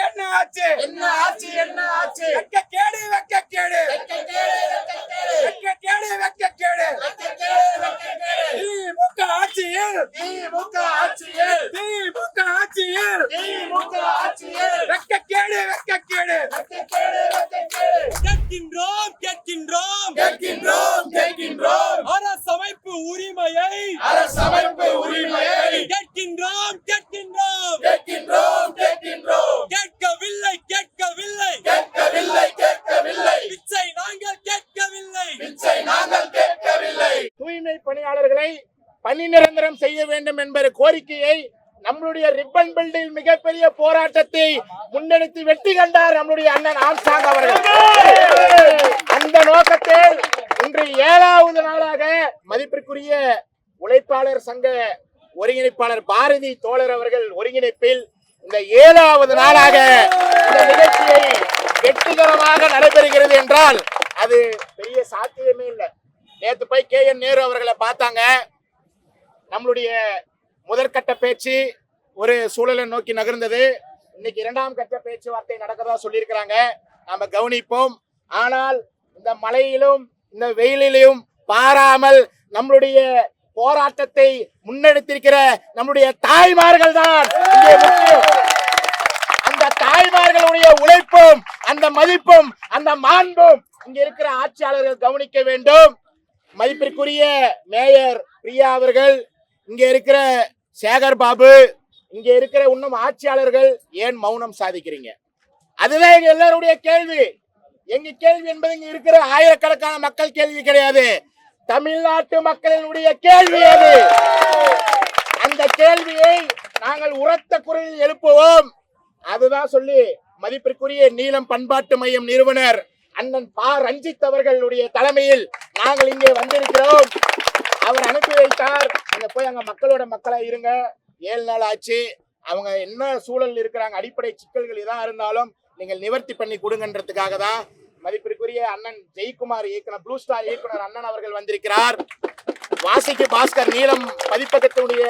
என்ன ஆச்சு என்ன ஆச்சு என்ன ஆச்சு வெக்க கேடு வெக்க கேடு வெக்க கேடு வெக்க கேடு வெக்க கேடு வெக்க கேடு வெக்க கேடு வெக்க கேடு திமுக ஆட்சியில் திமுக ஆட்சியில் திமுக ஆட்சியில் திமுக ஆட்சியில் வெக்க கேடு வெக்க கேடு வெக்க கேடு வெக்க கேடு கேட்கின்றோம் கேட்கின்றோம் கேட்கின்றோம் கேட்கின்றோம் அரசமைப்பு உரிமையை அரசமைப்பு உரிமையை கேட்கின்றோம் கேட்கின்றோம் கேட்கின்றோம் கேட்கின்றோம் கேட்கவில்லை கேட்கவில்லை கேட்கவில்லை கேட்கவில்லை பிச்சை நாங்கள் கேட்கவில்லை பிச்சை நாங்கள் கேட்கவில்லை. தூய்மை பணியாளர்களை பணி நிரந்தரம் செய்ய வேண்டும் என்ற கோரிக்கையை நம்மளுடைய ரிப்பன் பில்டில் மிகப்பெரிய போராட்டத்தை முன்னெடுத்து வெற்றி கண்டார் நம்முடைய அண்ணன் ஆம்ஸ்ட்ராங் அவர்கள். அந்த நோக்கத்தில் இன்று 7வது நாளாக மதிப்பிற்குரிய உழைப்பாளர் சங்க ஒருங்கிணைப்பாளர் பாரதி தோழர் அவர்கள் ஒருங்கிணைப்பில் இந்த 7வது நாளாக இந்த நிகழ்ச்சியை வெற்றிகரமாக நடைபெறுகிறது என்றால் அது பெரிய சாத்தியமே இல்லை. நேற்று போய் KN நேரு அவர்களை பார்த்தாங்க. நம்மளுடைய முதற்கட்ட பேச்சு ஒரு சூழலை நோக்கி நகர்ந்தது. இன்னைக்கு 2ஆம் கட்ட பேச்சுவார்த்தை நடக்கிறதா சொல்லியிருக்கிறாங்க. நாம கவனிப்போம். ஆனால் இந்த மழையிலும் இந்த வெயிலிலும் பாராமல் நம்மளுடைய போராட்டத்தை முன்னெடுத்திருக்கிற நம்முடைய தாய்மார்கள் தான் இங்கே முக்கியம். அந்த தாய்மார்களுடைய உழைப்பும் அந்த மதிப்பும் அந்த மாண்பும் இங்க இருக்கிற ஆட்சியாளர்கள் கவனிக்க வேண்டும். மதிப்பிற்குரிய மேயர் பிரியா அவர்கள், இங்க இருக்கிற சேகர் பாபு, இங்க இருக்கிற இன்னும் ஆட்சியாளர்கள் ஏன் மௌனம் சாதிக்கிறீங்க? அதுதான் எங்க எல்லாருடைய கேள்வி. எங்க கேள்வி என்பது இங்க இருக்கிற ஆயிரக்கணக்கான மக்கள் கேள்வி கிடையாது, தமிழ்நாட்டு மக்களினுடைய கேள்வி அது. அந்த கேள்வியை நாங்கள் உரத்த குரலில் எழுப்புவோம். அதுதான் சொல்லி மதிப்பிற்குரிய நீலம் பண்பாட்டு மையம் நிறுவனர் அண்ணன் பா ரஞ்சித் அவர்களுடைய தலைமையில் நாங்கள் இங்கே வந்திருக்கிறோம். அவர் அனுப்பி வைத்தார். நீங்க போய் அங்க மக்களோட மக்களா இருங்க. 7 நாள் ஆச்சு. அவங்க என்ன சூழல் இருக்கிறாங்க, அடிப்படை சிக்கல்கள் எதா இருந்தாலும் நீங்கள் நிவர்த்தி பண்ணி கொடுங்கன்றதுக்காக தான் மதிப்பிற்குரிய அண்ணன் ஜெயக்குமார் இயக்குனர் ப்ளூ ஸ்டார் இயக்குனர் அண்ணன் அவர்கள் வந்திருக்கிறார். வாசிக்கு பாஸ்கர் நீலம் பதிப்பகத்தினுடைய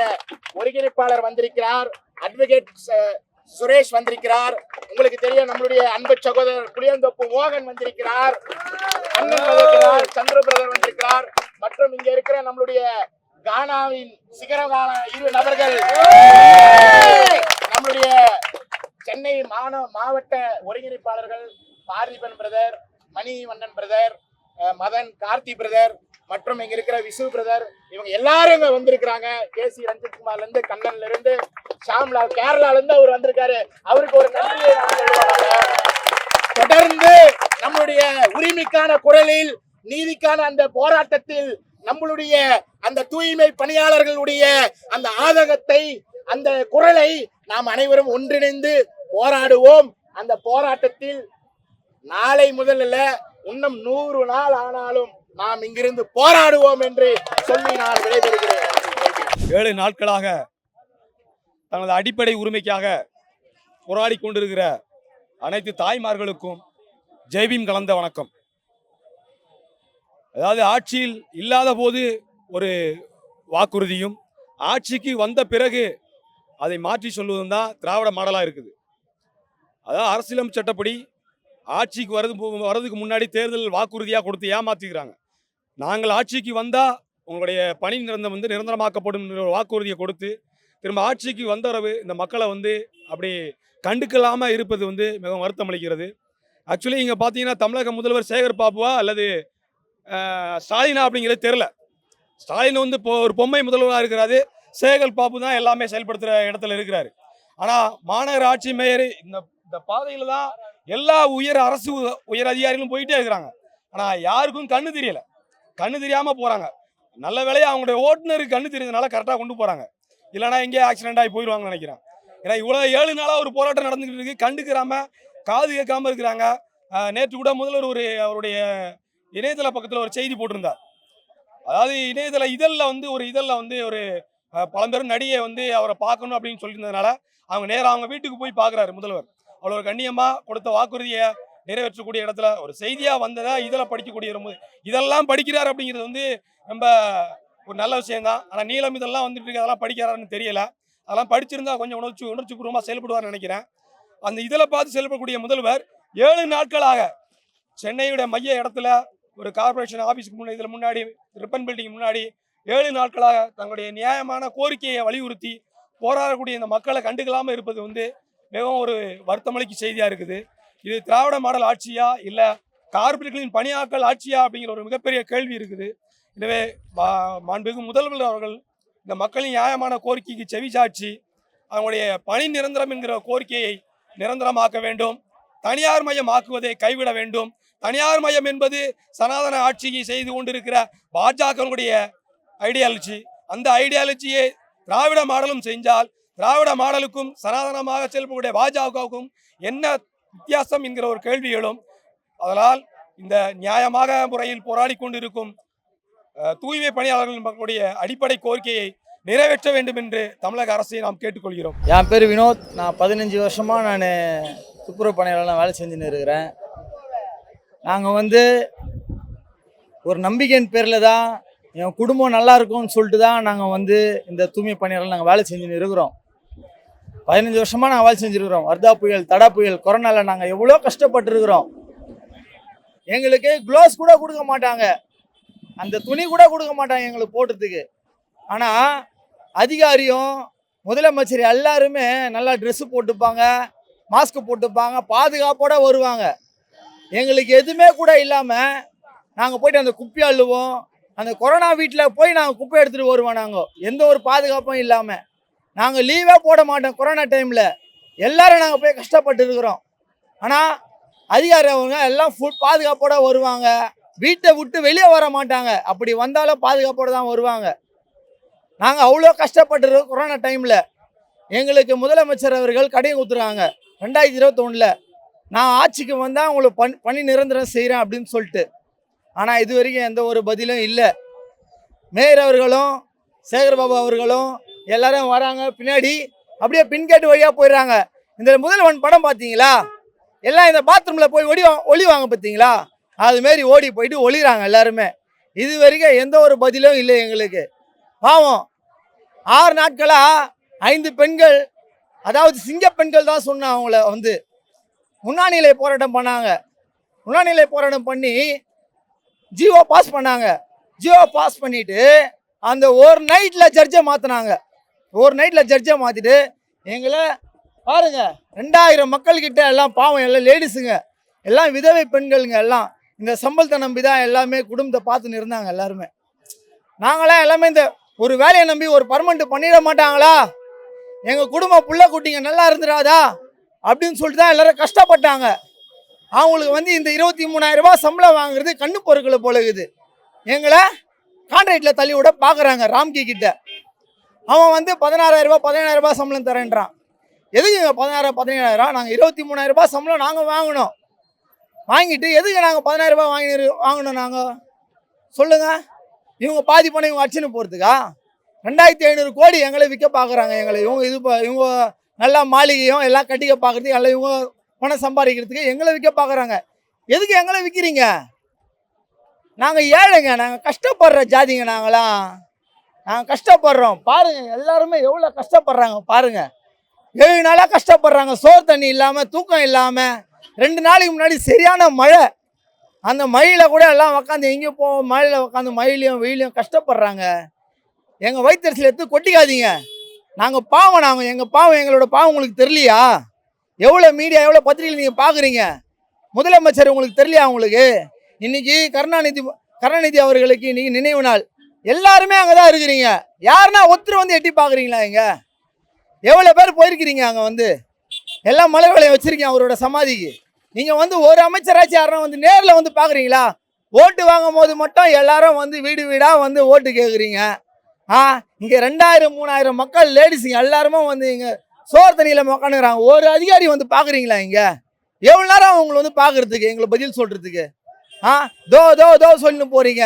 ஒருங்கிணைப்பாளர் வந்திருக்கிறார். அட்வொகேட் சுரேஷ் வந்திருக்கிறார். உங்களுக்கு தெரியும் நம்மளுடைய அன்பு சகோதரர் புளியந்தோப்பு மோகன் வந்திருக்கிறார். அண்ணன் வந்திருக்கிறார். சந்திர பிரதர் வந்திருக்கிறார். மற்றும் இங்க இருக்கிற நம்மளுடைய கானாவின் சிகரகான 2 நபர்கள், நம்மளுடைய சென்னை மாவட்ட ஒருங்கிணைப்பாளர்கள் Parthiban brother, Manivannan brother, Madan Karthi brother மற்றும் இங்க இருக்கிற விசு பிரதர், இவங்க எல்லாரும் இங்க வந்திருக்கிறாங்க. KC ரஞ்சித்குமார்ல இருந்து, கண்ணன்ல இருந்து, ஷாம்லால் கேரளால இருந்து அவர் வந்திருக்காரு. அவருக்கு ஒரு நன்றியை தொடர்ந்து நம்மளுடைய உரிமைக்கான குரலில் நீதிக்கான அந்த போராட்டத்தில் நம்மளுடைய அந்த தூய்மை பணியாளர்களுடைய அந்த ஆதங்கத்தை அந்த குரலை நாம் அனைவரும் ஒன்றிணைந்து போராடுவோம். அந்த போராட்டத்தில் நாளை முதல்ல இன்னும் 100 நாள் ஆனாலும் நாம் இங்கிருந்து போராடுவோம் என்று சொல்லி நான் விடைபெறுகிறேன். 7 நாட்களாக தனது அடிப்படை உரிமைக்காக போராடி கொண்டிருக்கிற அனைத்து தாய்மார்களுக்கும் ஜெய்பீம் கலந்த வணக்கம். அதாவது ஆட்சியில் இல்லாத போது ஒரு வாக்குறுதியும் ஆட்சிக்கு வந்த பிறகு அதை மாற்றி சொல்வதும் தான் திராவிட மாடலாக இருக்குது. அதாவது அரசியலமைப்பு சட்டப்படி ஆட்சிக்கு வர்றதுக்கு முன்னாடி தேர்தல் வாக்குறுதியாக கொடுத்து ஏமாற்றிக்கிறாங்க. நாங்கள் ஆட்சிக்கு வந்தால் உங்களுடைய பணி நிரந்தரமாக்கப்படும் வாக்குறுதியை கொடுத்து திரும்ப ஆட்சிக்கு வந்தவரவு இந்த மக்களை அப்படி கண்டுக்கலாமல் இருப்பது மிகவும் வருத்தம் அளிக்கிறது. ஆக்சுவலி இங்கே பார்த்தீங்கன்னா தமிழக முதல்வர் சேகர் பாபுவா அல்லது ஸ்டாலினா அப்படிங்கிறது தெரில. ஸ்டாலின் இப்போ ஒரு பொம்மை முதல்வராக இருக்கிறாரு, சேகர் பாபு தான் எல்லாமே செயல்படுத்துகிற இடத்துல இருக்கிறாரு. ஆனால் மாநகர ஆட்சி மேயர் இந்த பாதையில் தான் எல்லா அரசு உயர் அதிகாரிகளும் போயிட்டே இருக்கிறாங்க. ஆனால் யாருக்கும் கண்ணு தெரியலை, கண்ணு தெரியாமல் போகிறாங்க. நல்ல வேலையாக அவங்களுடைய ஓட்டுநருக்கு கண்ணு தெரியறதுனால கரெக்டாக கொண்டு போகிறாங்க. இல்லைனா எங்கேயே ஆக்சிடென்ட் ஆகி போயிடுவாங்கன்னு நினைக்கிறேன். ஏன்னா இவ்வளோ 7 நாளாக ஒரு போராட்டம் நடந்துக்கிட்டு இருக்கு, கண்டுக்கிறாமல் காது கேட்காமல் இருக்கிறாங்க. நேற்று கூட முதல்வர் அவருடைய இணையதள பக்கத்தில் ஒரு செய்தி போட்டிருந்தார். அதாவது இணையதள இதழில் ஒரு பழம்பெரும் நடிகை அவரை பார்க்கணும் அப்படின்னு சொல்லியிருந்ததுனால அவங்க நேராக அவங்க வீட்டுக்கு போய் பார்க்குறாரு முதல்வர். அவ்வளோ ஒரு கண்ணியமாக கொடுத்த வாக்குறுதியை நிறைவேற்றக்கூடிய இடத்துல ஒரு செய்தியாக வந்ததா இதில் படிக்கக்கூடிய இதெல்லாம் படிக்கிறார் அப்படிங்கிறது ரொம்ப ஒரு நல்ல விஷயம்தான். ஆனால் நீளம் இதெல்லாம் இருக்கு, அதெல்லாம் படிக்கிறாருன்னு தெரியல. அதெல்லாம் படிச்சிருந்தா கொஞ்சம் உணர்ச்சி பூர்வமாக செயல்படுவார்னு நினைக்கிறேன். அந்த இதில் பார்த்து செயல்படக்கூடிய முதல்வர் 7 நாட்களாக சென்னையுடைய மைய இடத்துல ஒரு கார்பரேஷன் ஆஃபீஸுக்கு இதில் முன்னாடி ரிப்பன் பில்டிங் முன்னாடி 7 நாட்களாக தங்களுடைய நியாயமான கோரிக்கையை வலியுறுத்தி போராடக்கூடிய இந்த மக்களை கண்டுக்கலாமல் இருப்பது வந்து மிகவும் ஒரு வருத்தமளிக்கு செய்தியாக இருக்குது. இது திராவிட மாடல் ஆட்சியா இல்லை கார்பரேட்டுகளின் பணியாட்கள் ஆட்சியா அப்படிங்கிற ஒரு மிகப்பெரிய கேள்வி இருக்குது. எனவே மாண்புமிகு முதல்வர் அவர்கள் இந்த மக்களின் நியாயமான கோரிக்கைக்கு செவிசாட்சி அவங்களுடைய பணி நிரந்தரம் என்கிற கோரிக்கையை நிரந்தரமாக்க வேண்டும். தனியார் மையம் ஆக்குவதை கைவிட வேண்டும். தனியார் மையம் என்பது சனாதன ஆட்சியை செய்து கொண்டிருக்கிற பாஜகவுடைய ஐடியாலஜி. அந்த ஐடியாலஜியை திராவிட மாடலும் செஞ்சால் திராவிட மாடலுக்கும் சனாதனமாக செயல்படக்கூடிய பாஜகவுக்கும் என்ன வித்தியாசம் என்கிற ஒரு கேள்வி எழும். அதனால் இந்த நியாயமாக முறையில் போராடி கொண்டிருக்கும் தூய்மை பணியாளர்கள் மக்களுடைய அடிப்படை கோரிக்கையை நிறைவேற்ற வேண்டும் என்று தமிழக அரசை நாம் கேட்டுக்கொள்கிறோம். என் பேர் வினோத். நான் 15 வருஷமாக நான் துப்புரவு பணியாளர்லாம் வேலை செஞ்சுன்னு இருக்கிறேன். நாங்கள் வந்து ஒரு நம்பிக்கையின் பேரில் தான் என் குடும்பம் நல்லா இருக்கும்னு சொல்லிட்டு தான் நாங்கள் வந்து இந்த தூய்மை பணியாளர்கள் நாங்கள் வேலை செஞ்சுன்னு இருக்கிறோம். 15 வருஷமாக நாங்கள் வேலை செஞ்சுருக்கிறோம். வர்தா புயல், தடா புயல், கொரோனாவில் நாங்கள் எவ்வளோ கஷ்டப்பட்டுருக்குறோம். எங்களுக்கு க்ளோஸ் கூட கொடுக்க மாட்டாங்க, அந்த துணி கூட கொடுக்க மாட்டாங்க எங்களுக்கு போடுறதுக்கு. ஆனால் அதிகாரியும் முதலமைச்சர் எல்லாருமே நல்லா ட்ரெஸ்ஸு போட்டுப்பாங்க, மாஸ்க் போட்டுப்பாங்க, பாதுகாப்போடு வருவாங்க. எங்களுக்கு எதுவுமே கூட இல்லாமல் நாங்கள் போய்ட்டு அந்த குப்பை அள்ளுவோம். அந்த கொரோனா வீட்டில் போய் நாங்கள் குப்பை எடுத்துகிட்டு வருவோம். நாங்கள் எந்த ஒரு பாதுகாப்பும் இல்லாமல் நாங்கள் லீவே போட மாட்டோம். கொரோனா டைமில் எல்லோரும் நாங்கள் போய் கஷ்டப்பட்டு இருக்கிறோம். ஆனால் அதிகாரி அவங்க எல்லாம் ஃபுல் பாதுகாப்போடு வருவாங்க. வீட்டை விட்டு வெளியே வர மாட்டாங்க. அப்படி வந்தாலும் பாதுகாப்போடு தான் வருவாங்க. நாங்கள் அவ்வளோ கஷ்டப்பட்டுருக்கோம். கொரோனா டைமில் எங்களுக்கு முதலமைச்சர் அவர்கள் கடையை ஊற்றுறாங்க 2021. நான் ஆட்சிக்கு வந்தால் உங்களுக்கு பணி நிரந்தரம் செய்கிறேன் அப்படின்னு சொல்லிட்டு. ஆனால் இது வரைக்கும் எந்த ஒரு பதிலும் இல்லை. மேயர் அவர்களும் சேகர்பாபு அவர்களும் எல்லாரும் வராங்க, பின்னாடி அப்படியே பின்கேட்டு வழியாக போயிடுறாங்க. இந்த முதல்வன் படம் பார்த்தீங்களா? எல்லாம் இந்த பாத்ரூமில் போய் ஒளிவாங்க பார்த்தீங்களா? அதுமாரி ஓடி போயிட்டு ஒளிகிறாங்க எல்லாருமே. இது வரைக்கும் எந்த ஒரு பதிலும் இல்லை எங்களுக்கு. பாவம் 6 நாட்களாக 5 பெண்கள், அதாவது சிங்க பெண்கள் தான் சொன்னாங்க, அவங்கள வந்து உண்ணாநிலை போராட்டம் பண்ணாங்க. உண்ணாநிலை போராட்டம் பண்ணி ஜிஓ பாஸ் பண்ணாங்க. ஜிஓ பாஸ் பண்ணிவிட்டு அந்த ஒரு நைட்டில் ஜட்ஜை மாற்றினாங்க. ஒரு நைட்டில் ஜட்ஜை மாற்றிட்டு எங்களை பாருங்கள் 2000 மக்கள்கிட்ட எல்லாம் பாவம், எல்லாம் லேடிஸுங்க, எல்லாம் விதவை பெண்களுங்க, எல்லாம் இந்த சம்பளத்தை நம்பி தான் எல்லாமே குடும்பத்தை பார்த்துன்னு இருந்தாங்க எல்லாருமே. நாங்களாம் எல்லாமே இந்த ஒரு வேலையை நம்பி ஒரு பர்மனெண்ட் பண்ணிட மாட்டாங்களா, எங்கள் குடும்பம் புள்ள குட்டிங்க நல்லா இருந்துடாதா அப்படின்னு சொல்லிட்டு தான் எல்லோரும் கஷ்டப்பட்டாங்க. அவங்களுக்கு வந்து இந்த 23,000 ரூபாய் சம்பளம் வாங்குறது கண்ணு பொருட்களை போலகுது. எங்களை கான்ட்ராக்டில் தள்ளி விட பார்க்குறாங்க. ராம்கி கிட்ட அவன் வந்து 16,000 ரூபாய் 17,000 ரூபாய் சம்பளம் தரேன்றான். எதுக்கு 16,000 17,000? நாங்கள் 23,000 ரூபாய் சம்பளம் நாங்கள் வாங்கினோம். வாங்கிட்டு எதுக்கு நாங்கள் 17,000 ரூபாய் வாங்கினோம் நாங்கள் சொல்லுங்கள்? இவங்க பாதி பணம் இவங்க அடிச்சுன்னு போகிறதுக்கா? 2,500 கோடி எங்களை விற்க பார்க்குறாங்க. எங்களை இவங்க நல்லா மாளிகையும் எல்லாம் கட்டிக்க பார்க்குறதுக்கு, எல்லாம் இவங்க பணம் சம்பாதிக்கிறதுக்கு எங்களை விற்க பார்க்குறாங்க. எதுக்கு எங்களை விற்கிறீங்க? நாங்கள் ஏழைங்க, நாங்கள் கஷ்டப்படுற ஜாதிங்க. நாங்கள் கஷ்டப்படுறோம். பாருங்கள் எல்லாருமே எவ்வளோ கஷ்டப்படுறாங்க பாருங்கள். 7 நாளாக கஷ்டப்படுறாங்க. சோறு தண்ணி இல்லாமல், தூக்கம் இல்லாமல். 2 நாளைக்கு முன்னாடி சரியான மழை. அந்த மழையில் கூட எல்லாம் உக்காந்து எங்கேயும் மழையில் உட்காந்து மழையிலையும் வெயிலையும் கஷ்டப்படுறாங்க. எங்கள் வயிற்றுல எடுத்து கொட்டிக்காதீங்க. நாங்கள் பாவம், எங்கள் பாவம், எங்களோட பாவம் உங்களுக்கு தெரியலையா? எவ்வளோ மீடியா, எவ்வளோ பத்திரிகைகள் நீங்கள் பார்க்குறீங்க? முதலமைச்சர் உங்களுக்கு தெரியலையா? உங்களுக்கு இன்னைக்கு கருணாநிதி அவர்களுக்கு இன்னைக்கு நினைவு நாள். எல்லாருமே அங்கே தான் இருக்கிறீங்க. யாருன்னா ஒருத்தர் வந்து எட்டி பார்க்குறீங்களா? இங்கே எவ்வளோ பேர் போயிருக்கிறீங்க? அங்கே வந்து எல்லாம் மலை வேலையை வச்சுருக்கீங்க அவரோட சமாதிக்கு. நீங்கள் வந்து ஒரு அமைச்சராச்சும் யாருன்னா வந்து நேரில் வந்து பார்க்குறீங்களா? ஓட்டு வாங்கும் போது மட்டும் எல்லாரும் வந்து வீடு வீடாக வந்து ஓட்டு கேட்குறீங்க. இங்கே 2000 3000 மக்கள் லேடிஸுங்க எல்லாருமே வந்து இங்கே சோறு தண்ணியில் உக்காந்துக்கிறாங்க. ஒரு அதிகாரி வந்து பார்க்குறீங்களா? இங்கே எவ்வளோ நேரம் அவங்களை வந்து பார்க்குறதுக்கு, எங்களை பதில் சொல்கிறதுக்கு? தோ சொல்லின்னு போகிறீங்க.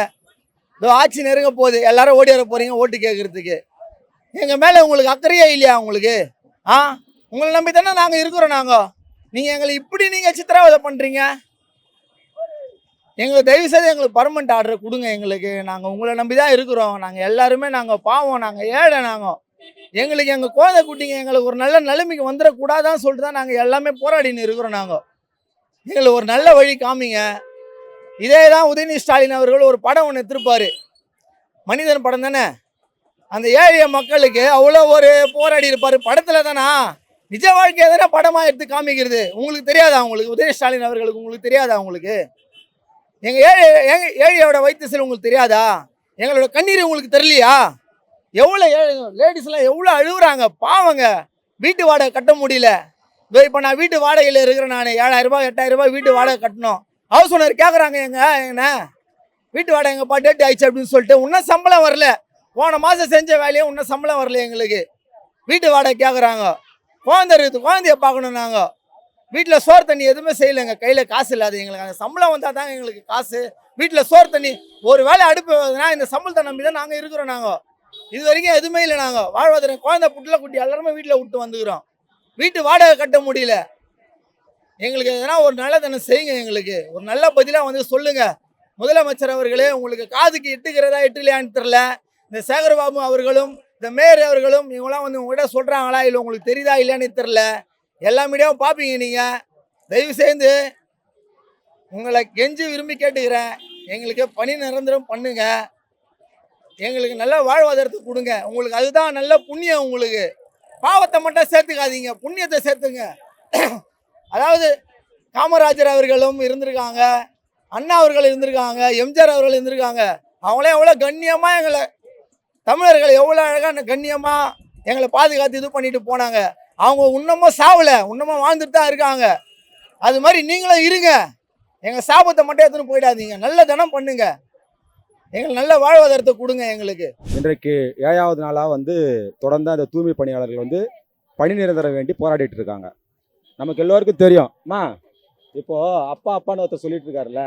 ஆட்சி நெருங்க போகுது, எல்லாரும் ஓடி வர போகிறீங்க ஓட்டு கேட்குறதுக்கு. எங்கள் மேலே உங்களுக்கு அக்கறையே இல்லையா உங்களுக்கு? உங்களை நம்பி தானே நாங்கள் இருக்கிறோம். நீங்கள் எங்களை இப்படி நீங்கள் சித்திரவதை பண்ணுறீங்க. எங்களுக்கு தயவுசெய்து எங்களுக்கு பர்மனெண்ட் ஆர்டர் கொடுங்க எங்களுக்கு. நாங்கள் உங்களை நம்பி தான் இருக்கிறோம். நாங்கள் எல்லாருமே நாங்கள் பாவம், நாங்கள் ஏழை. எங்களுக்கு எங்கள் குழந்தை குட்டிங்க எங்களுக்கு ஒரு நல்ல நிலைமைக்கு வந்துடக்கூடாதான்னு சொல்லிட்டு தான் நாங்கள் எல்லாமே போராடின்னு இருக்கிறோம். நாங்கள் எங்களுக்கு ஒரு நல்ல வழி காமிங்க. இதே தான் உதயநிதி ஸ்டாலின் அவர்கள் ஒரு படம் ஒன்று எடுத்திருப்பார், மனிதன் படம் தானே. அந்த ஏழைய மக்களுக்கு அவ்வளோ ஒரு போராடி இருப்பார். படத்தில் தானா நிஜ வாழ்க்கையை தானே படமாக எடுத்து காமிக்கிறது. உங்களுக்கு தெரியாதா? உங்களுக்கு உதயநிதி ஸ்டாலின் அவர்களுக்கு உங்களுக்கு தெரியாதா? உங்களுக்கு எங்கள் ஏழையோட வைத்தியத்தில் உங்களுக்கு தெரியாதா? எங்களோட கண்ணீர் உங்களுக்கு தெரியலையா? எவ்வளோ லேடிஸ்லாம் எவ்வளோ அழுகுறாங்க, பாவங்க. வீட்டு வாடகை கட்ட முடியல. இப்போ நான் வீட்டு வாடகையில் இருக்கிறேன். நான் 7,000 ரூபாய் 8,000 ரூபாய் வீட்டு வாடகை கட்டணும். ஹவுஸ் ஓனர் கேட்குறாங்க, என்ன வீட்டு வாடகை எங்கப்பா டேட் ஆயிடுச்சு அப்படின்னு சொல்லிட்டு. இன்னும் சம்பளம் வரல. போன மாதம் செஞ்ச வேலையை இன்னும் சம்பளம் வரல எங்களுக்கு. வீட்டு வாடகை கேட்குறாங்க. குழந்தை இருக்குது, குழந்தைய பார்க்கணும். நாங்கள் வீட்டில் சோறு தண்ணி எதுவுமே செய்யலைங்க. கையில் காசு இல்லாது எங்களுக்கு. அந்த சம்பளம் வந்தால் தாங்க எங்களுக்கு காசு. வீட்டில் சோறு தண்ணி ஒரு வேலை அடுப்பு வருதுன்னா இந்த சம்பளத்தை நம்பி தான் நாங்கள் இருக்கிறோம். நாங்கள் இது வரைக்கும் எதுவுமே இல்லை. நாங்கள் வாழ்வாதாரம் குழந்தை புட்டில் குட்டி எல்லாருமே வீட்டில் விட்டு வந்துக்கிறோம். வீட்டு வாடகை கட்ட முடியல. எங்களுக்கு எதனா ஒரு நல்லதனம் செய்யுங்க. எங்களுக்கு ஒரு நல்ல பதிலாக வந்து சொல்லுங்கள் முதலமைச்சர் அவர்களே. உங்களுக்கு காதுக்கு எட்டுக்கிறதா எட்டுலையான்னு தெரில. இந்த சேகர்பாபு அவர்களும் இந்த மேயர் அவர்களும் இவங்களாம் வந்து உங்கள்கிட்ட சொல்கிறாங்களா இல்லை உங்களுக்கு தெரியுதா இல்லையான்னு தெரில. எல்லா மீடியாவும் பார்ப்பீங்க நீங்கள். தயவு செய்து உங்களை கெஞ்சி விரும்பி கேட்டுக்கிறேன், எங்களுக்கு பணி நிரந்தரம் பண்ணுங்க. எங்களுக்கு நல்ல வாழ்வாதாரத்தை கொடுங்க. உங்களுக்கு அதுதான் நல்ல புண்ணியம். உங்களுக்கு பாவத்தை மட்டும் சேர்த்துக்காதீங்க, புண்ணியத்தை சேர்த்துங்க. அதாவது காமராஜர் அவர்களும் இருந்திருக்காங்க, அண்ணா அவர்கள் இருந்திருக்காங்க, எம்ஜிஆர் அவர்கள் இருந்திருக்காங்க. அவங்களே எவ்வளோ கண்ணியமாக எங்களை தமிழர்கள் எவ்வளோ அழகான கண்ணியமாக எங்களை பாதுகாத்து இது பண்ணிட்டு போனாங்க. அவங்க இன்னமும் சாவலை, இன்னமும் வாழ்ந்துட்டு தான் இருக்காங்க. அது மாதிரி நீங்களும் இருங்க. எங்கள் சாபத்தை மட்டும் எடுத்துன்னு போயிடாதீங்க. நல்ல தனம் பண்ணுங்க. எங்களுக்கு நல்ல வாழ்வாதாரத்தை கொடுங்க. எங்களுக்கு இன்றைக்கு 7வது நாளாக வந்து தொடர்ந்து அந்த தூய்மை பணியாளர்கள் வந்து பணி நிரந்தரம் வேண்டி போராடிட்டு இருக்காங்க. நமக்கு எல்லோருக்கும் தெரியும். அம்மா இப்போது அப்பான்னு ஒருத்தர் சொல்லிட்டு இருக்காருல்ல,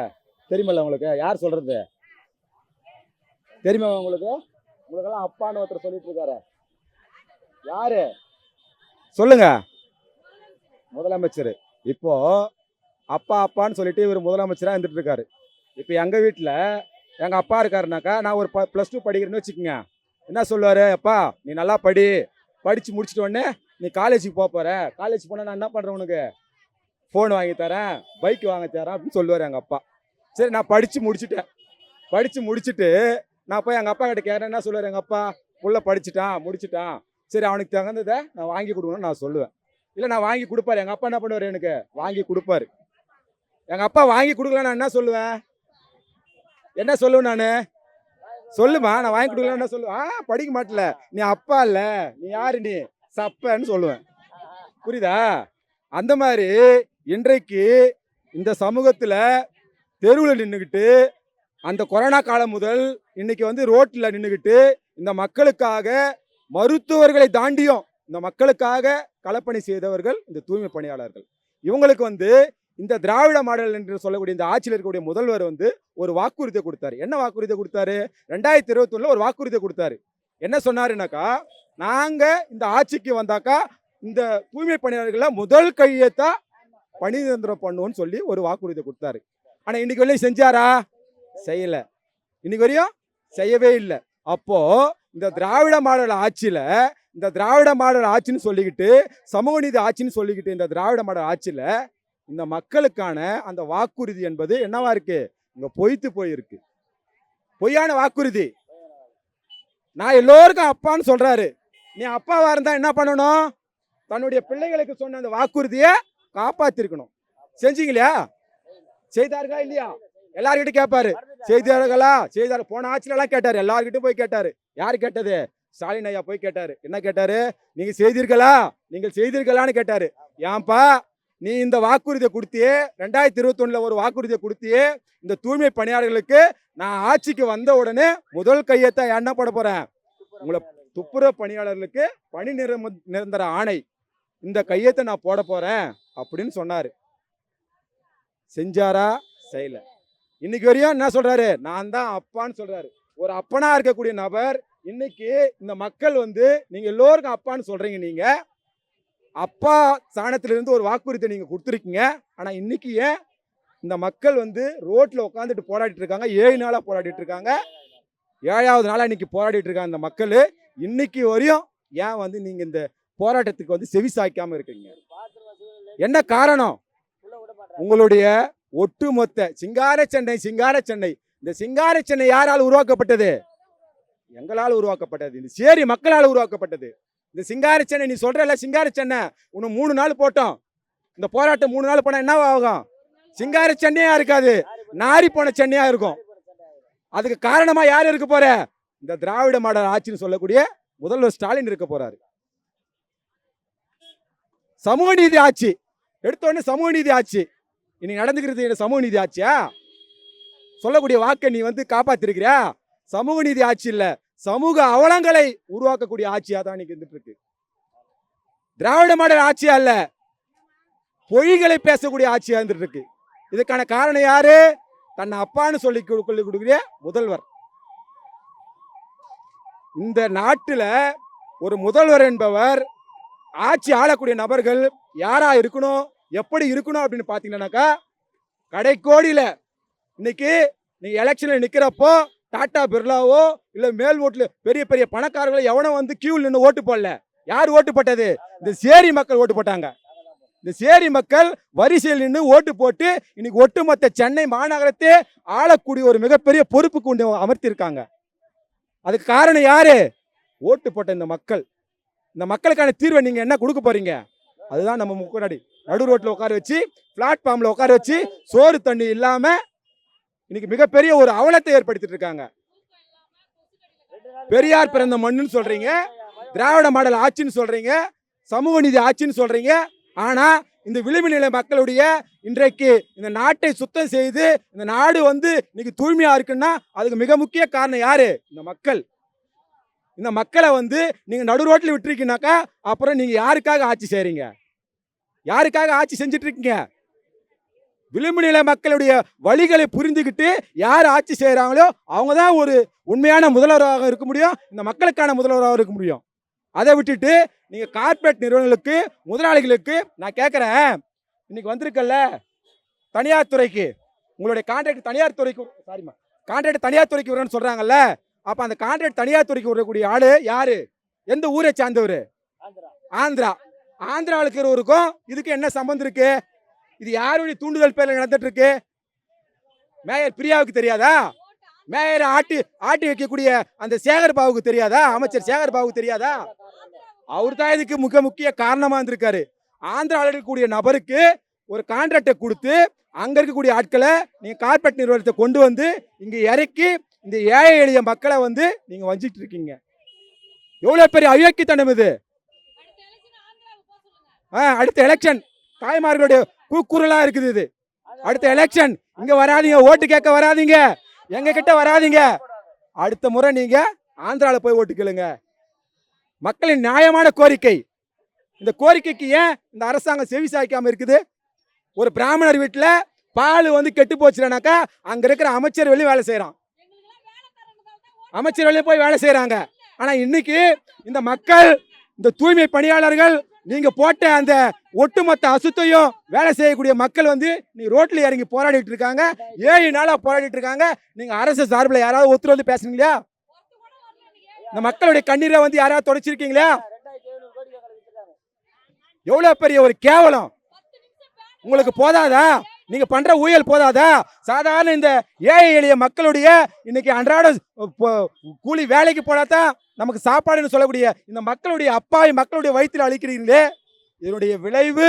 தெரியுமில்ல உங்களுக்கு? யார் சொல்கிறது தெரியுமா உங்களுக்கு? உங்களுக்கெல்லாம் அப்பான்னு ஒருத்தர் சொல்லிட்டு இருக்காரு. யாரு சொல்லுங்க? முதலமைச்சர். இப்போ அப்பான்னு சொல்லிட்டு இவர் முதலமைச்சராக இருந்துட்டு இருக்காரு. இப்போ எங்கள் வீட்டில் எங்கள் அப்பா இருக்காருனாக்கா, நான் ஒரு +2 படிக்கிறேன்னு வச்சுக்கோங்க. என்ன சொல்லுவார்? அப்பா நீ நல்லா படித்து முடிச்சுட்டு உடனே நீ காலேஜுக்கு போகிற. காலேஜ் போனால் நான் என்ன பண்ணுறேன், உனக்கு ஃபோன் வாங்கி தரேன், பைக் வாங்கி தரேன் அப்படின்னு சொல்லுவார் எங்கள் அப்பா. சரி நான் படித்து முடிச்சுட்டு நான் போய் எங்கள் அப்பா கிட்ட கேட்குறேன். என்ன சொல்லுவார் எங்கள் அப்பா? புள்ள முடிச்சிட்டான், சரி அவனுக்கு தகுந்ததை நான் வாங்கி கொடுக்கணும்னு நான் சொல்லுவேன். இல்லை நான் வாங்கி கொடுப்பாரு. எங்கள் அப்பா என்ன பண்ணுவார்? எனக்கு வாங்கி கொடுப்பாரு. எங்கள் அப்பா வாங்கி கொடுக்கல, நான் என்ன சொல்லுவேன்? நான் சொல்லுமா, நான் வாங்கி கொடுக்கல என்ன சொல்லுவேன்? படிக்க மாட்டல, நீ அப்பா இல்லை, நீ யாரு, நீ சப்பன்னு சொல்லுவேன். புரியுதா? அந்த மாதிரி இன்றைக்கு இந்த சமூகத்தில் தெருவில் நின்றுக்கிட்டு அந்த கொரோனா காலம் முதல் இன்னைக்கு வந்து ரோட்டில் நின்றுக்கிட்டு இந்த மக்களுக்காக மருத்துவர்களை தாண்டியும் இந்த மக்களுக்காக களப்பணி செய்தவர்கள் இந்த தூய்மை பணியாளர்கள். இவங்களுக்கு வந்து இந்த திராவிட மாடல் என்று சொல்லக்கூடிய இந்த ஆட்சியில் இருக்கக்கூடிய முதல்வர் வந்து ஒரு வாக்குறுதியை கொடுத்தாரு. என்ன வாக்குறுதி கொடுத்தாரு? 2021 ஒரு வாக்குறுதி கொடுத்தாரு. என்ன சொன்னாருனாக்கா, நாங்கள் இந்த ஆட்சிக்கு வந்தாக்கா இந்த தூய்மை பணியாளர்களை முதல் கையெழுத்தா பணி நிரந்தரம் பண்ணுவோன்னு சொல்லி ஒரு வாக்குறுதி கொடுத்தாரு. ஆனால் இன்னைக்கு வரையும் செஞ்சாரா? செய்யலை. இன்னைக்கு வரையும் செய்யவே இல்லை. அப்போ இந்த திராவிட மாடல் ஆட்சின்னு சொல்லிக்கிட்டு, சமூக நீதி ஆட்சின்னு சொல்லிக்கிட்டு இந்த திராவிட மாடல் ஆட்சியில் இந்த மக்களுக்கான அந்த வாக்குறுதி என்பது என்னவா இருக்கு? இங்க பொய்த்து போயிருக்கு. பொய்யான வாக்குறுதி. நான் எல்லோருக்கும் அப்பான்னு சொல்றாரு. நீ அப்பாவா இருந்தா என்ன பண்ணணும்? தன்னுடைய பிள்ளைகளுக்கு சொன்ன அந்த வாக்குறுதியை காப்பாத்திருக்கணும். செஞ்சீங்களா? செய்தார்களா இல்லையா? எல்லார்கிட்ட கேட்பாரு. செய்தார் போன ஆட்சியில எல்லாம் கேட்டாரு. எல்லார்கிட்டும் போய் கேட்டாரு. யாரு கேட்டது? ஸ்டாலின் ஐயா போய் கேட்டாரு. என்ன கேட்டாரு? நீங்கள் செய்தீர்களான்னு கேட்டாரு. ஏன்பா நீ இந்த வாக்குறுதியை கொடுத்தியே, 2021 ஒரு வாக்குறுதியை கொடுத்தியே, இந்த தூய்மை பணியாளர்களுக்கு நான் ஆட்சிக்கு வந்த உடனே முதல் கையெழுத்தா என்ன போட போறேன்? உங்களை துப்புரவு பணியாளர்களுக்கு பணி நிரந்தர ஆணை, இந்த கையெழுத்தை நான் போட போறேன் அப்படின்னு சொன்னாரு. செஞ்சாரா? செய்யல. இன்னைக்கு வரையும் என்ன சொல்றாரு? நான் தான் அப்பான்னு சொல்றாரு. ஒரு அப்பனா இருக்கக்கூடிய நபர் இன்னைக்கு இந்த மக்கள் வந்து நீங்க எல்லோருக்கும் அப்பான்னு சொல்றீங்க. நீங்க அப்பா ஸ்தானத்திலிருந்து ஒரு வாக்குறுதியை நீங்க கொடுத்துருக்கீங்க. ஆனா இன்னைக்கு ஏன் இந்த மக்கள் வந்து ரோட்ல உட்காந்துட்டு போராடிட்டு இருக்காங்க? 7 நாளா போராடிட்டு இருக்காங்க. 7வது நாளா இன்னைக்கு போராடிட்டு இருக்காங்க இந்த மக்கள். இன்னைக்கு வரையும் ஏன் வந்து நீங்க இந்த போராட்டத்துக்கு வந்து செவி சாய்க்காம இருக்கீங்க? என்ன காரணம்? உங்களுடைய ஒட்டுமொத்த சிங்கார சென்னை இந்த சிங்கார சென்னை யாரால் உருவாக்கப்பட்டது? எங்களால் உருவாக்கப்பட்டது. இந்த சேரி மக்களால் உருவாக்கப்பட்டது. இந்த சிங்கார சென்னை நீ சொல்றல, சிங்கார சென்னை இன்னும் 3 நாள் போட்டோம். இந்த போராட்டம் 3 நாள் போனா என்ன ஆகும்? சிங்கார சென்னையா இருக்காது, நாரி போன சென்னையா இருக்கும். அதுக்கு காரணமா யார் இருக்க போற? இந்த திராவிட மாடல் ஆட்சின்னு சொல்லக்கூடிய முதல்வர் ஸ்டாலின் இருக்க போறாரு. சமூக நீதி ஆட்சி எடுத்தோடனே சமூக நீதி ஆட்சி இன்னைக்கு நடந்துக்கிறது சமூக நீதி ஆட்சியா? சொல்லக்கூடிய வாக்கை நீ வந்து காப்பாத்திருக்கிறியா? சமூக நீதி ஆட்சி இல்ல, சமூக அவலங்களை உருவாக்கக்கூடிய ஆட்சியா தான் இன்னைக்கு இருந்துட்டு இருக்கு. திராவிட மாடல் ஆட்சியா இல்ல, பொய்களை பேசக்கூடிய ஆட்சியா இருந்துட்டு இருக்கு. இதுக்கான காரணம் யாரு? தன்னை அப்பான்னு சொல்லி கொடுக்கிற முதல்வர். இந்த நாட்டுல ஒரு முதல்வர் என்பவர், ஆட்சி ஆளக்கூடிய நபர்கள் யாரா இருக்கணும், எப்படி இருக்கணும் அப்படின்னு பாத்தீங்கன்னாக்கா, கடைக்கோடியில இன்னைக்கு நீங்க எலெக்ஷன்ல நிக்கிறப்போ டாடா பிர்லாவோ இல்ல மேல் ஓட்டுல பெரிய பெரிய பணக்காரர்களோ எவனோ வந்து கியூல நின்று ஓட்டு போடல. யார் ஓட்டு போட்டது? இந்த சேரி மக்கள் ஓட்டு போட்டாங்க. இந்த சேரி மக்கள் வரிசையில் நின்று ஓட்டு போட்டு இன்னைக்கு ஒட்டுமொத்த சென்னை மாநகரத்தை ஆளக்கூடிய ஒரு மிகப்பெரிய பொறுப்பு கொண்டு அமர்த்திருக்காங்க. அதுக்கு காரணம் யாரு? ஓட்டு போட்ட இந்த மக்கள். இந்த மக்களுக்கான தீர்வை நீங்க என்ன கொடுக்க போறீங்க? அதுதான் நம்ம முன்னாடி நடு ரோட்ல உட்கார வச்சு, பிளாட்ஃபார்ம்ல உட்கார வச்சு, சோறு தண்ணி இல்லாம இன்னைக்கு மிகப்பெரிய ஒரு அவலத்தை ஏற்படுத்திட்டு இருக்காங்க. பெரியார் பிறந்த மண்ணுன்னு சொல்றீங்க, திராவிட மாடல் ஆட்சின்னு சொல்றீங்க, சமூக நீதி ஆட்சின்னு சொல்றீங்க. ஆனா இந்த விளிம்பு நிலை மக்களுடைய இன்றைக்கு இந்த நாட்டை சுத்தம் செய்து இந்த நாடு வந்து இன்னைக்கு தூய்மையா இருக்குன்னா அதுக்கு மிக முக்கிய காரணம் யாரு? இந்த மக்கள். இந்த மக்களை வந்து நீங்க நடு ரோட்ல விட்டுருக்கீங்கனாக்கா அப்புறம் நீங்க யாருக்காக ஆட்சி செய்றீங்க? யாருக்காக ஆட்சி செஞ்சுட்டு இருக்கீங்க? விளிம்பு நிலை மக்களுடைய வழிகளை புரிந்துகிட்டு யார் ஆட்சி செய்யறாங்களோ அவங்க தான் ஒரு உண்மையான முதல்வராக இருக்க முடியும், இந்த மக்களுக்கான முதல்வராக இருக்க முடியும். அதை விட்டுட்டு நீங்க கார்பரேட் நிறுவனங்களுக்கு, முதலாளிகளுக்கு நான் கேட்கிறேன், இன்னைக்கு வந்திருக்கல்ல தனியார் துறைக்கு, உங்களுடைய கான்ட்ராக்ட் தனியார் துறைக்கு, சாரிமா கான்ட்ராக்ட் தனியார் துறைக்கு வரும்னு சொல்றாங்கல்ல, அப்ப அந்த கான்ட்ராக்ட் தனியார் துறைக்கு வரக்கூடிய ஆளு யாரு? எந்த ஊரை சார்ந்தவர்? ஆந்திரா. ஆந்திராவில் இருக்கிறவருக்கும் இதுக்கு என்ன சம்பந்தம் இருக்கு? இது யாருடைய தூண்டுதல் பேர்ல நடந்துட்டு இருக்கு? மேயர் பிரியாவுக்கு தெரியாதா? மேயர் ஆட்டி வைக்கக்கூடிய அந்த சேகர் பாபுக்கு தெரியாதா? அமைச்சர் சேகர் பாபுக்கு தெரியாதா? அவர் தான் இதுக்கு மிக முக்கிய காரணமா இருந்திருக்காரு. ஆந்திராவில் இருக்கக்கூடிய நபருக்கு ஒரு கான்ட்ராக்டை கொடுத்து அங்க இருக்கக்கூடிய ஆட்களை நீங்க கார்பரேட் நிறுவனத்தை கொண்டு வந்து இங்க இறக்கி இந்த ஏழை எளிய மக்களை வந்து நீங்க வஞ்சிட்டு இருக்கீங்க. எவ்வளவு பெரிய அயோக்கியத்தனம் இது! அடுத்த எலெக்ஷன் தாய்மார்களுடைய கூக்குரலா இருக்குது இது. அடுத்த எலெக்ஷன் இங்க வராதீங்க, ஓட்டு கேட்க வராதீங்க, எங்க கிட்ட வராதீங்க. அடுத்த முறை நீங்க ஆந்திரால போய் ஓட்டு கேளுங்க. மக்களின் நியாயமான கோரிக்கை. இந்த கோரிக்கைக்கு ஏன் இந்த அரசாங்கம் செவி சாய்க்காம இருக்குது? ஒரு பிராமணர் வீட்டுல பால் வந்து கெட்டு போச்சுனாக்கா அங்க இருக்கிற அமைச்சர் வெளியே வேலை செய்யறான், அமைச்சர் வெளியே போய் வேலை செய்யறாங்க. ஆனா இன்னைக்கு இந்த மக்கள், இந்த தூய்மை பணியாளர்கள், நீங்க போட்ட அந்த ஒட்டுமொத்த அசுத்தையும் வேலை செய்யக்கூடிய மக்கள் வந்து நீ ரோட்ல இறங்கி போராடிட்டு இருக்காங்க. 7 நாளா போராடிட்டு இருக்காங்க. நீங்க அரசு சார்பில் யாராவது ஒருத்தர் வந்து பேசுறீங்களா? இந்த மக்களுடைய கண்ணீரை வந்து யாராவது தொடச்சிருக்கீங்களா? எவ்வளவு பெரிய ஒரு கேவலம்! உங்களுக்கு போதாதா? நீங்க பண்ற ஊழல் போதாதா? சாதாரண இந்த ஏழை எளிய மக்களுடைய இன்னைக்கு அன்றாட கூலி வேலைக்கு போனாதான் நமக்கு சாப்பாடுன்னு சொல்லக்கூடிய இந்த மக்களுடைய அப்பாவி மக்களுடைய வயிற்றில் அளிக்கிறீங்களே, இதனுடைய விளைவு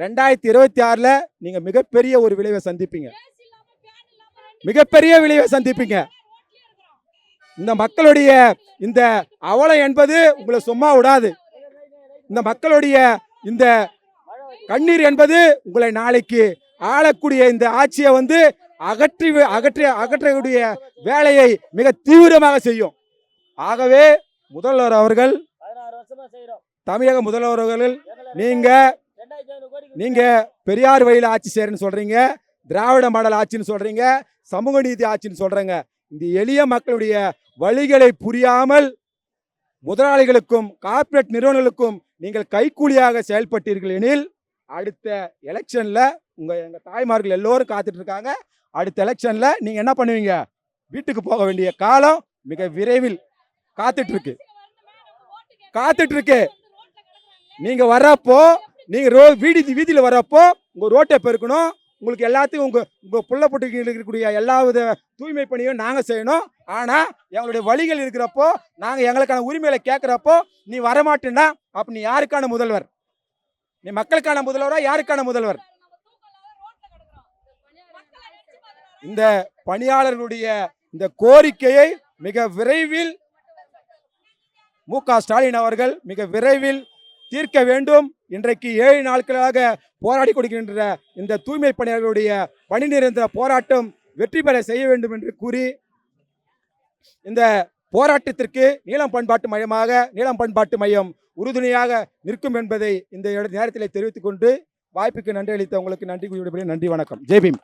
2026ல நீங்க மிகப்பெரிய ஒரு விளைவை சந்திப்பீங்க. மிகப்பெரிய விளைவை சந்திப்பீங்க. இந்த மக்களுடைய இந்த அவலம் என்பது உங்களை சும்மா விடாது. இந்த மக்களுடைய இந்த கண்ணீர் என்பது உங்களை நாளைக்கு ஆளக்கூடிய இந்த ஆட்சியை வந்து அகற்றக்கூடிய வேலையை மிக தீவிரமாக செய்யும். ஆகவே முதல்வர் அவர்கள், தமிழக முதல்வர் அவர்கள், நீங்க பெரியார் வழியில் ஆட்சி செய்யறேன்னு சொல்றீங்க, திராவிட மாடல் ஆட்சின்னு சொல்றீங்க, சமூக நீதி ஆட்சின்னு சொல்றீங்க. இந்த எளிய மக்களுடைய வழிகளை புரியாமல் முதலாளிகளுக்கும் கார்ப்பரேட் நிறுவனங்களுக்கும் நீங்கள் கைக்கூலியாக செயல்பட்டீர்கள் எனில் அடுத்த எலெக்ஷன்ல எங்க தாய்மார்கள் எல்லோரும் காத்துட்டு இருக்காங்க. அடுத்த எலெக்ஷன்ல நீங்க என்ன பண்ணுவீங்க? வீட்டுக்கு போக வேண்டிய காலம் மிக விரைவில் காத்துட்டு இருக்கு. காத்துட்டு இருக்கு. நீங்க வர்றப்போ, நீங்க வீதியில வர்றப்போ உங்க ரோட்டை பெருக்கணும். உங்களுக்கு எல்லாத்தையும் உங்க புள்ள பொட்டுக்கு இருக்கக்கூடிய எல்லா வித தூய்மை பணியும் நாங்க செய்யணும். ஆனா எங்களுடைய வழிகள் இருக்கிறப்போ, நாங்க எங்களுக்கான உரிமைகளை கேட்கிறப்போ நீ வரமாட்டேன்னா அப்ப நீ யாருக்கான முதல்வர்? நீ மக்களுக்கான முதல்வரா, யாருக்கான முதல்வர்? இந்த பணியாளர்களுடைய இந்த கோரிக்கையை மிக விரைவில் மு.க. ஸ்டாலின் அவர்கள் மிக விரைவில் தீர்க்க வேண்டும். இன்றைக்கு 7 நாட்களாக போராடி கொடுக்கின்ற இந்த தூய்மை பணியாளர்களுடைய பணி நிரந்தர போராட்டம் வெற்றி பெற செய்ய வேண்டும் என்று கூறி, இந்த போராட்டத்திற்கு நீலம் பண்பாட்டு மையம் உறுதுணையாக நிற்கும் என்பதை இந்த நேரத்தில் தெரிவித்துக் கொண்டு வாய்ப்புக்கு நன்றி அளித்த உங்களுக்கு நன்றி கூறி விடைபெறுகிறேன். நன்றி, வணக்கம். ஜெய் பீம்.